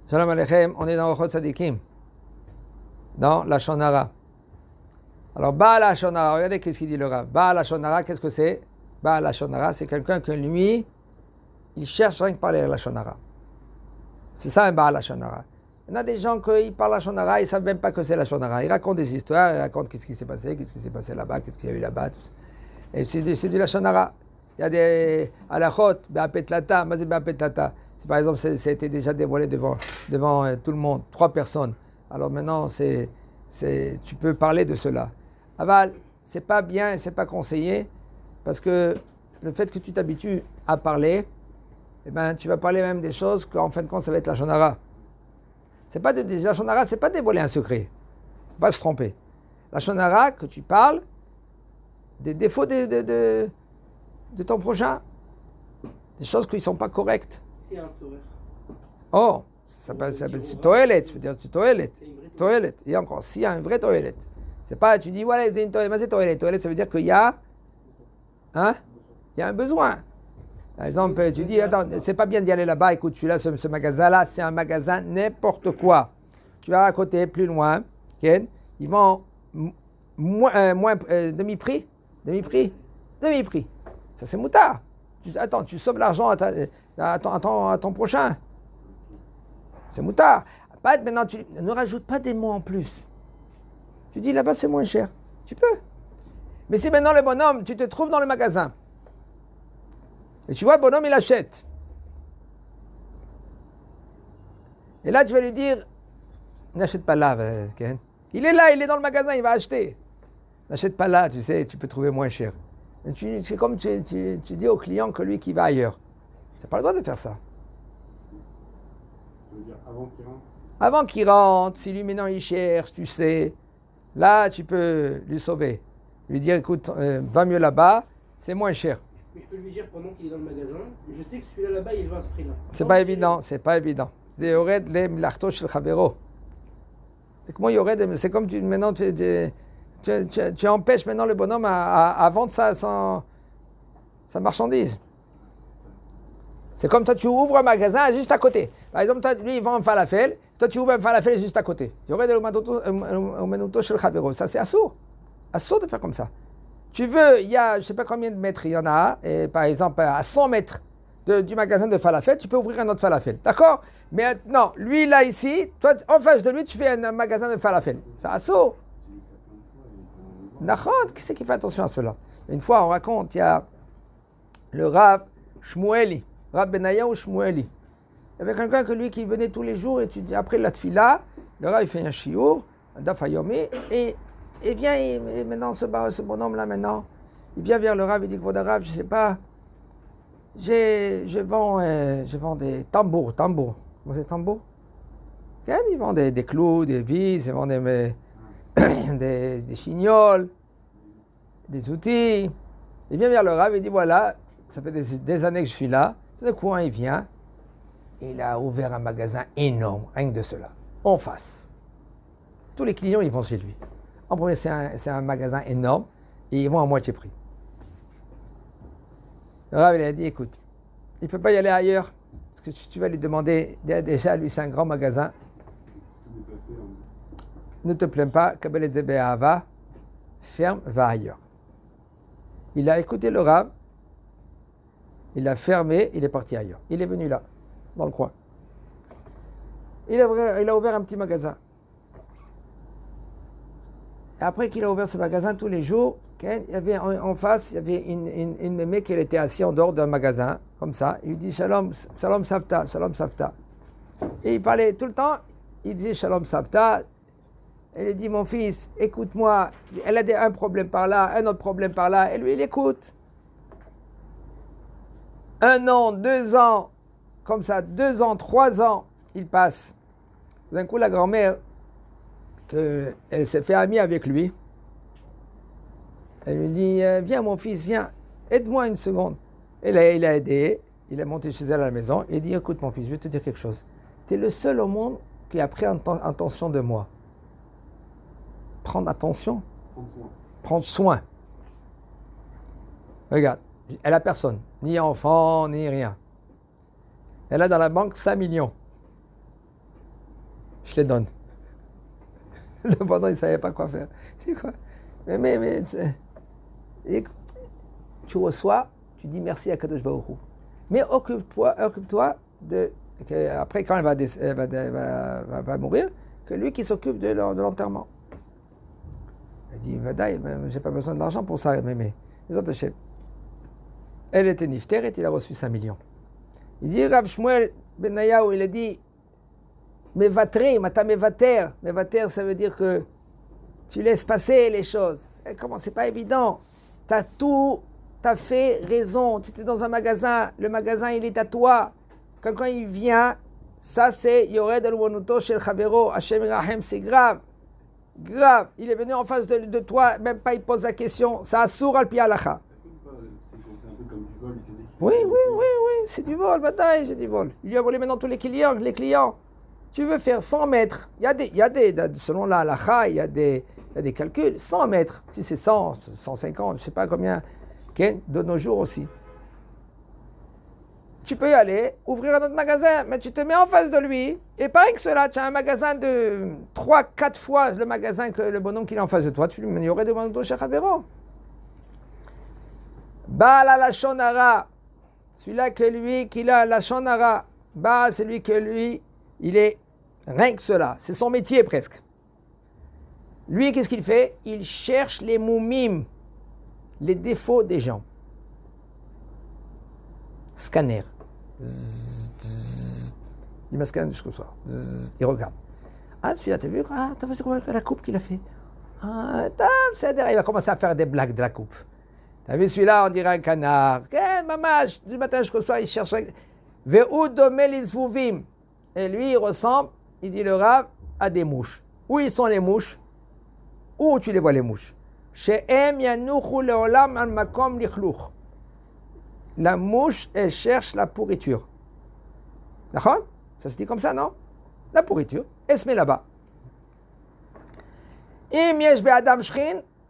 Shalom Aleichem, on est dans Ochot Tzadikim, dans la Shonara. Alors, Baal HaShonara, regardez qu'est-ce qu'il dit le Rav. Baal HaShonara, qu'est-ce que c'est? Baal HaShonara, c'est quelqu'un que lui, il cherche rien que parler la Shonara. C'est ça un Baal HaShonara. Il y en a des gens qui parlent la Shonara, ils ne savent même pas que c'est la Shonara. Ils racontent des histoires, ils racontent qu'est-ce qui s'est passé là-bas, qu'est-ce qu'il y a eu là-bas. Et c'est du la Shonara. Il y a des halachot, Be'apetlata, Mazé Be'apetlata. Par exemple, c'était déjà dévoilé devant tout le monde, 3 personnes. Alors maintenant, tu peux parler de cela. Aval, c'est pas bien, c'est pas conseillé, parce que le fait que tu t'habitues à parler, eh ben, tu vas parler même des choses qu'en fin de compte, ça va être la shonara. La shonara, c'est pas dévoiler un secret. Faut pas se tromper. La shonara, que tu parles des défauts de ton prochain, des choses qui ne sont pas correctes. Oh, ça s'appelle toilette, je veux dire, toilette. Toilette. Et encore, s'il y a un vrai toilette. C'est pas, tu dis, voilà, c'est une toilette, mais c'est toilette. Toilette, ça veut dire qu'il y a, il y a un besoin. Par exemple, tu dis, attends, c'est pas bien d'y aller là-bas, écoute, celui-là, ce magasin-là, c'est un magasin n'importe quoi. Tu vas à côté, plus loin, okay, ils vendent demi-prix. Ça, c'est moutard. Attends, tu sauves l'argent à ton prochain. C'est moutard. Maintenant, ne rajoute pas des mots en plus. Tu dis là-bas, c'est moins cher. Tu peux. Mais si maintenant le bonhomme, tu te trouves dans le magasin, et tu vois, le bonhomme, il achète. Et là, tu vas lui dire, n'achète pas là, Ken. Il est là, il est dans le magasin, il va acheter. N'achète pas là, tu sais, tu peux trouver moins cher. C'est comme tu dis au client que lui qui va ailleurs. Tu n'as pas le droit de faire ça. Je veux dire, avant qu'il rentre. Avant qu'il rentre, si lui maintenant il cherche, tu sais, là tu peux lui sauver. Lui dire, écoute, va mieux là-bas, c'est moins cher. Mais je peux lui dire pendant qu'il est dans le magasin, je sais que celui-là là-bas il va à ce prix-là. C'est pas évident, c'est pas évident. C'est yored le mlachto shel chavero. C'est comment yored, c'est comme maintenant tu empêches maintenant le bonhomme à vendre sa marchandise. C'est comme toi, tu ouvres un magasin juste à côté. Par exemple, toi, lui, il vend un falafel. Toi, tu ouvres un falafel juste à côté. Il y aurait des menuto chez le chavero. Ça, c'est assourd. Assourd de faire comme ça. Tu veux, il y a, je ne sais pas combien de mètres il y en a. Et par exemple, à 100 mètres du magasin de falafel, tu peux ouvrir un autre falafel. D'accord? Mais non, lui, là, ici, toi, en face de lui, tu fais un magasin de falafel. C'est assourd. Nachod, qui c'est qui fait attention à cela? Une fois, on raconte, il y a le Rav Shmueli. Rav Benayahu Shmueli. Il y avait quelqu'un que lui qui venait tous les jours et après la tfila, le Rav il fait un shiur, un daf hayomi, et vient, et maintenant ce bonhomme-là maintenant, il vient vers le Rav, il dit, Kvod Rav, je sais pas, je vends des tambours. Comment c'est tambours? Il vend des clous, des vis, il vend des chignols, des outils. Il vient vers le Rav, il dit, voilà, ça fait des années que je suis là. Tout d'un coup, il vient, il a ouvert un magasin énorme, rien que de cela, en face. Tous les clients, ils vont chez lui. En premier, c'est un magasin énorme, et ils vont à moitié prix. Le Rav, il a dit, écoute, il ne peut pas y aller ailleurs, parce que tu vas lui demander, déjà, lui, c'est un grand magasin. Ne te plains pas, Kabbalah Zebehava, ferme, va ailleurs. Il a écouté le Rav, il a fermé, il est parti ailleurs. Il est venu là, dans le coin. Il a ouvert un petit magasin. Et après qu'il a ouvert ce magasin tous les jours, il y avait en face, il y avait une mémé qui était assise en dehors d'un magasin, comme ça. Il lui dit Shalom, Shalom Savta, Shalom Savta. Et il parlait tout le temps, il disait Shalom Savta. Elle lui dit, mon fils, écoute-moi. Elle a un problème par là, un autre problème par là. Et lui, il écoute. 1 an, 2 ans, comme ça, 2 ans, 3 ans, il passe. D'un coup, la grand-mère, elle s'est fait amie avec lui. Elle lui dit, viens mon fils, viens, aide-moi une seconde. Et là, il a aidé, il est monté chez elle à la maison. Il dit, écoute mon fils, je vais te dire quelque chose. Tu es le seul au monde qui a pris attention de moi. Prendre attention. Prendre soin. Regarde, elle a personne, ni enfant, ni rien. Elle a dans la banque 5 millions. je les donne. Le bonhomme, il ne savait pas quoi faire. Je dis quoi? Mais tu reçois, tu dis merci à Kadosh Baruch Hu. Mais occupe-toi de... Après, quand elle va mourir, que lui qui s'occupe de l'enterrement. Elle dit, Vadaï, j'ai pas besoin de l'argent pour ça, mais les autres chefs. Elle était nifter et il a reçu 5 millions. Il dit, Rav Shmuel Benayahu, il a dit, Mevatri, mata mevater. Mevater, ça veut dire que tu laisses passer les choses. Comment, c'est pas évident. T'as fait raison. Tu étais dans un magasin, le magasin il est à toi. Quand il vient, ça c'est Yored al-Wanuto shel Chavero, Hashem Rahem, c'est grave. Grave. Il est venu en face de toi, même pas il pose la question. Ça assour al-pi halacha. Oui, c'est du vol, bataille, c'est du vol. Il lui a volé maintenant tous les clients. Tu veux faire 100 mètres. Il y a des selon la halacha, il y a des calculs. 100 mètres. Si c'est 100, 150, je ne sais pas combien. De nos jours aussi. Tu peux y aller, ouvrir un autre magasin, mais tu te mets en face de lui, et pas que cela, tu as un magasin de 3-4 fois le magasin que le bonhomme qui est en face de toi, tu lui mets, il y aurait devant toi chez Chavero. Baal à la shonara, celui-là que lui, qu'il a la shonara, Baal, c'est lui que lui, il est rien que cela, c'est son métier presque. Lui, qu'est-ce qu'il fait? Il cherche les moumim, les défauts des gens. Scanner. Il m'a scanné jusqu'au soir. Il regarde. Ah, celui-là, t'as vu quoi? T'as vu la coupe qu'il a fait? Ah, il va commencer à faire des blagues de la coupe. T'as vu celui-là, on dirait un canard. Maman, du matin jusqu'au soir, il cherche. Et lui, il ressemble, il dit le Rav, à des mouches. Où ils sont les mouches? Où tu les vois les mouches? La mouche, elle cherche la pourriture. D'accord? Ça se dit comme ça, non? La pourriture. Elle se met là-bas.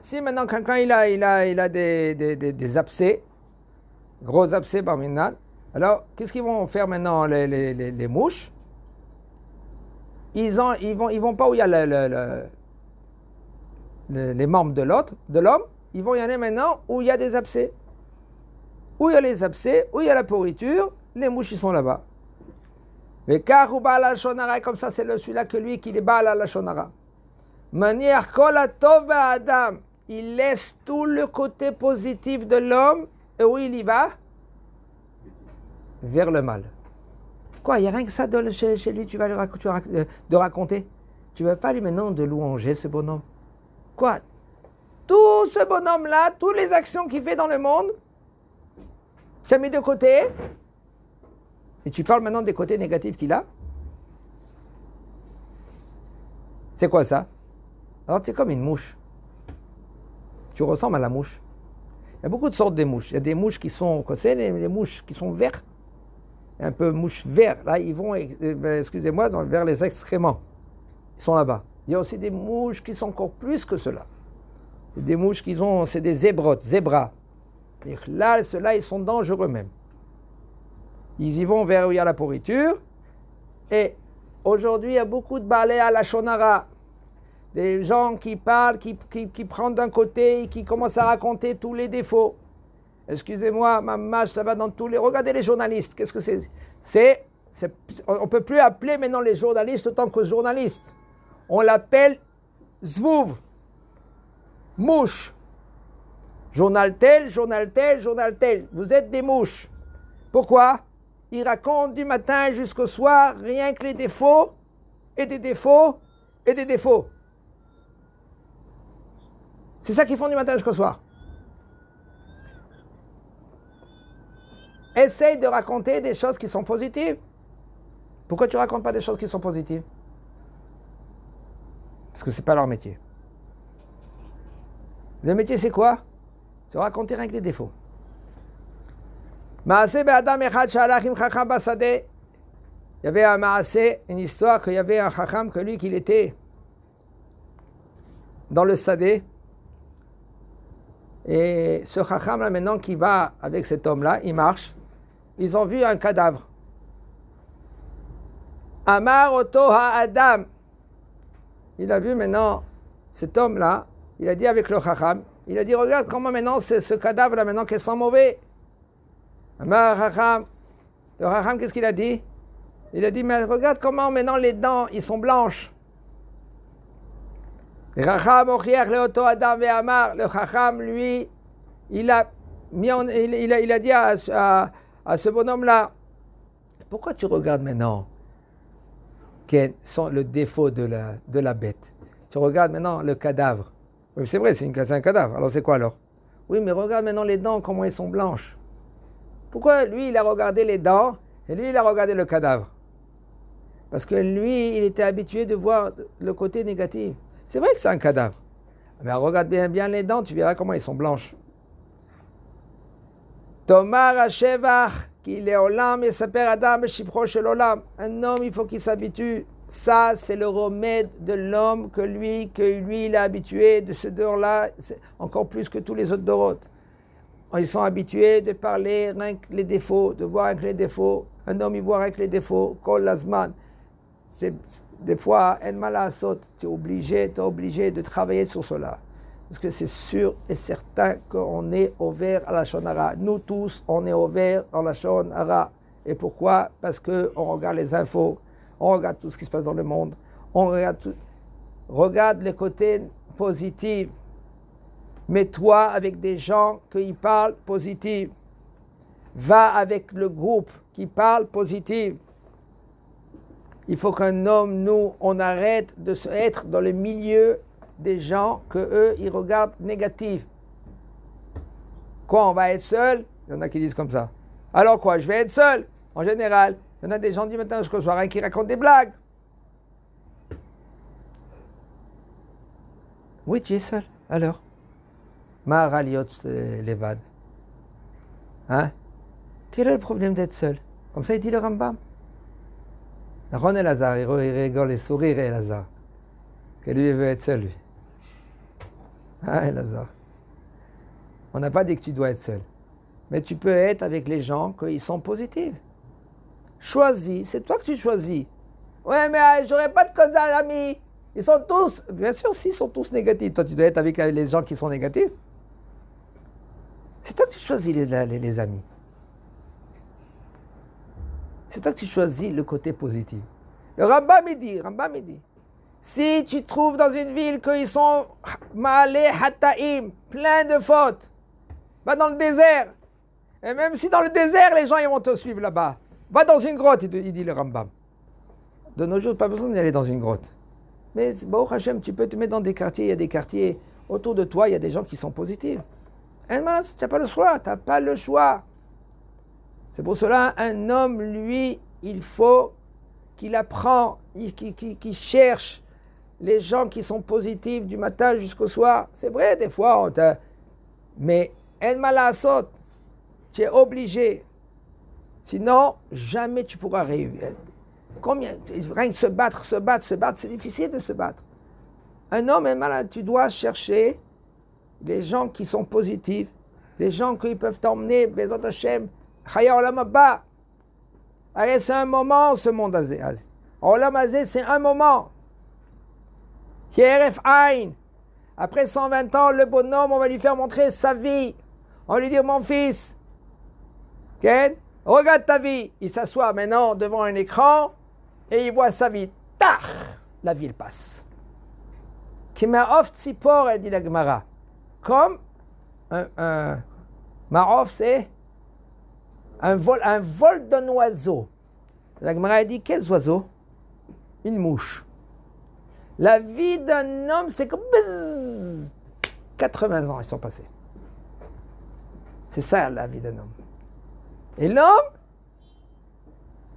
Si maintenant quelqu'un il a des abcès, gros abcès barminan, alors qu'est-ce qu'ils vont faire maintenant les mouches? Ils vont pas où il y a les membres de l'homme, ils vont y aller maintenant où il y a des abcès. Où il y a les abcès, où il y a la pourriture, les mouches ils sont là-bas. Mais car ou Baal al-Shonara, comme ça c'est celui-là que lui qui est Baal al-Shonara. Manière kol atov Adam, il laisse tout le côté positif de l'homme et où il y va? Vers le mal. Quoi, il n'y a rien que ça chez lui, tu vas de raconter. Tu ne vas pas lui maintenant de louanger ce bonhomme. Quoi? Tout ce bonhomme-là, toutes les actions qu'il fait dans le monde, tu as mis de côté, et tu parles maintenant des côtés négatifs qu'il a. C'est quoi ça? Alors c'est comme une mouche. Tu ressembles à la mouche. Il y a beaucoup de sortes de mouches. Il y a des mouches qui sont, les mouches qui sont vertes, un peu mouches vertes. Là, ils vont, excusez-moi, vers les excréments. Ils sont là-bas. Il y a aussi des mouches qui sont encore plus que cela. Des mouches qui ont, c'est des zébras. Et là, ceux-là, ils sont dangereux même. Ils y vont vers où il y a la pourriture. Et aujourd'hui, il y a beaucoup de balais à la shonara. Des gens qui parlent, qui prennent d'un côté et qui commencent à raconter tous les défauts. Excusez-moi, maman, ça va dans tous les... Regardez les journalistes, qu'est-ce que c'est? On ne peut plus appeler maintenant les journalistes autant que journalistes. On l'appelle zvouv, mouche. Journal tel. Vous êtes des mouches. Pourquoi? Ils racontent du matin jusqu'au soir rien que les défauts, et des défauts, et des défauts. C'est ça qu'ils font du matin jusqu'au soir. Essaye de raconter des choses qui sont positives. Pourquoi tu ne racontes pas des choses qui sont positives? Parce que ce n'est pas leur métier. Le métier, c'est quoi? C'est raconter rien que les défauts. Il y avait un maasé, une histoire qu'il y avait un chacham, que lui, qu'il était dans le sadé. Et ce chacham là maintenant qui va avec cet homme-là, il marche. Ils ont vu un cadavre. Amar oto ha-adam. il a vu maintenant cet homme-là, il a dit avec le Chacham, il a dit regarde comment maintenant ce cadavre-là maintenant qu'il sent mauvais. Le Chacham, qu'est-ce qu'il a dit? Il a dit mais regarde comment maintenant les dents, ils sont blanches. Le Chacham, lui, il a dit à ce bonhomme-là, pourquoi tu regardes maintenant le défaut de la bête? Tu regardes maintenant le cadavre. Oui, c'est vrai, c'est un cadavre. Alors c'est quoi alors? Oui, mais regarde maintenant les dents, comment elles sont blanches. Pourquoi lui, il a regardé les dents et lui, il a regardé le cadavre? Parce que lui, il était habitué de voir le côté négatif. C'est vrai que c'est un cadavre. Mais regarde bien les dents, tu verras comment elles sont blanches. Tomar Hashevach, qu'il est Olam et s'appelle Adam Shifro Shel Olam. Un homme, il faut qu'il s'habitue. Ça, c'est le remède de l'homme que lui, il est habitué de ce dehors-là, encore plus que tous les autres dorotes. Ils sont habitués de parler rien que les défauts, de voir avec les défauts. Un homme, il voit avec les défauts. Kol Lazman. Des fois, en malasot, tu es obligé de travailler sur cela. Parce que c'est sûr et certain qu'on est ouvert à la Lashon Hara. Nous tous, on est ouverts dans la Lashon Hara. Et pourquoi? Parce qu'on regarde les infos, on regarde tout ce qui se passe dans le monde, on regarde les côtés positifs. Mets-toi avec des gens qui parlent positif. Va avec le groupe qui parle positif. Il faut qu'un homme, nous, on arrête être dans le milieu des gens que eux, ils regardent négatif. Quoi, on va être seul? Il y en a qui disent comme ça. Alors quoi, je vais être seul? En général, il y en a des gens du matin jusqu'au soir qui racontent des blagues. Oui, tu es seul. Alors? Maharaliot Levad. Hein? Quel est le problème d'être seul? Comme ça, il dit le Rambam. Ron Elazar, il rigole et sourit, Elazar. Que lui, il veut être seul, lui. Ah, Elazar. On n'a pas dit que tu dois être seul. Mais tu peux être avec les gens qui sont positifs. Choisis, c'est toi que tu choisis. Ouais, mais j'aurais pas de cause à l'amis. Ils sont tous, bien sûr, s'ils sont tous négatifs. Toi, tu dois être avec les gens qui sont négatifs. C'est toi que tu choisis les amis. C'est toi que tu choisis le côté positif. Le Rambam il dit, si tu trouves dans une ville qu'ils sont malé hataim, plein de fautes, va dans le désert. Et même si dans le désert, les gens ils vont te suivre là-bas, va dans une grotte, il dit le Rambam. De nos jours, pas besoin d'aller dans une grotte. Mais Baruch Hashem, tu peux te mettre dans des quartiers, il y a des quartiers, autour de toi, il y a des gens qui sont positifs. Et tu n'as pas le choix, tu n'as pas le choix. C'est pour cela, un homme, lui, il faut qu'il apprend, qu'il cherche les gens qui sont positifs du matin jusqu'au soir. C'est vrai, des fois, mais en malasot, tu es obligé. Sinon, jamais tu pourras réussir. Rien que se battre, c'est difficile de se battre. Un homme est malade, tu dois chercher les gens qui sont positifs, les gens qui peuvent t'emmener, Bezat Hashem, Chaya Olam Haba. Allez, c'est un moment, ce monde azé. Olam azé, c'est un moment. Kieref Ain. Après 120 ans, le bonhomme, on va lui faire montrer sa vie. On va lui dire, mon fils, okay, regarde ta vie. Il s'assoit maintenant devant un écran et il voit sa vie. Tach, la vie passe. Kima'of tzipor, dit la Gemara. Comme un ma'of, c'est un vol d'un oiseau. La Gemara dit, quels oiseaux? Une mouche. La vie d'un homme, c'est comme 80 ans, ils sont passés. C'est ça la vie d'un homme. Et l'homme,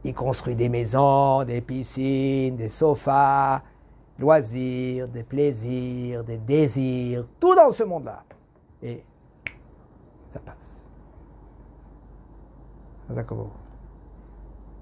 il construit des maisons, des piscines, des sofas, loisirs, des plaisirs, des désirs, tout dans ce monde-là. Et ça passe. Jazakallah.